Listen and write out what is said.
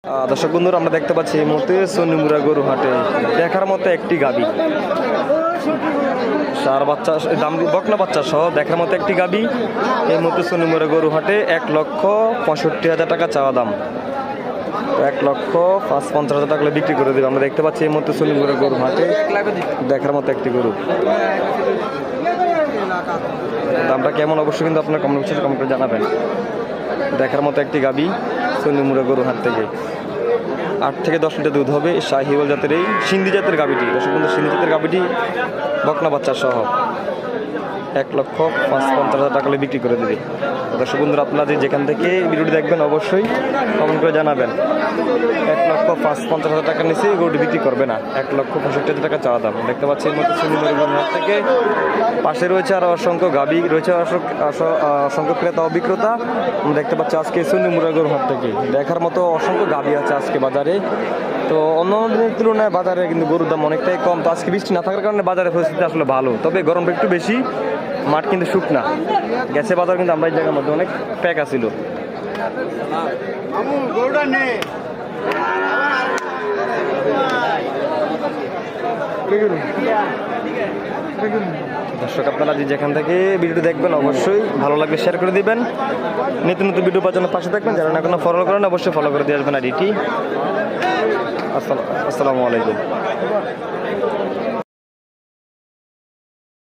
দর্শক বন্ধুরা, আমরা দেখতে পাচ্ছি এই মুহূর্তে সোনিমুরা গরু হাটে দেখার মতো একটি গাবি, সার বাচ্চা, বকনা বাচ্চা সহ দেখার মতো একটি গাবি এই মুহূর্তে সোনিমুরা গরু হাটে 1,65,000 টাকা চাওয়া দাম। 1,55,000 টাকা বিক্রি করে দেবে। আমরা দেখতে পাচ্ছি এই মুহূর্তে সোনিমুরা গরু হাটে দেখার মতো একটি গরু। দামটা কেমন অবশ্যই কিন্তু আপনার কমেন্ট করে জানাবেন। দেখার মতো একটি গাবি সোনিমুরা গরু হাট থেকে 8 থেকে 10 লিটার দুধ হবে। শাহিওয়াল জাতের এই সিন্ধি জাতের গাবিটি, দর্শক বন্ধু, সিন্ধি জাতের গাবিটি বকনা বাচ্চা সহ 1,55,000 টাকা বিক্রি করে দেবে। দর্শক বন্ধুরা, আপনারা যেখান থেকে ভিডিওটি দেখবেন অবশ্যই কমেন্ট করে জানাবেন। 1,55,000 টাকার নিচে গরুটি বিক্রি করবে না। 1,65,000 টাকা চাওয়া দাম। দেখতে পাচ্ছি এর মধ্যে সোনিমুরা গরু হাট থেকে পাশে রয়েছে আরও অসংখ্য গাবি রয়েছে, অসংখ্য ক্রেতা ও বিক্রেতা। আমরা দেখতে পাচ্ছি আজকে সোনিমুরা গরু হাট থেকে দেখার মতো অসংখ্য গাবি আছে আজকে বাজারে। তো অন্য দিনের তুলনায় বাজারে কিন্তু গরুর দাম অনেকটাই কম। তো আজকে বৃষ্টি না থাকার কারণে বাজারের পরিস্থিতি আসলে ভালো, তবে গরমটা একটু বেশি, মাঠ কিন্তু শুকনা গেছে বাজার, কিন্তু আমরা এই জায়গার মধ্যে অনেক প্যাক আছিল। দর্শক, আপনারা যেখান থেকে ভিডিওটি দেখবেন অবশ্যই ভালো লাগলে শেয়ার করে দিবেন। নিত্য নতুন ভিডিও পাওয়ার জন্য পাশে থাকবেন। যারা না কোনো ফলো করেন অবশ্যই ফলো করে দিয়ে আসবেন আইডিটি। আসসালামু আলাইকুম।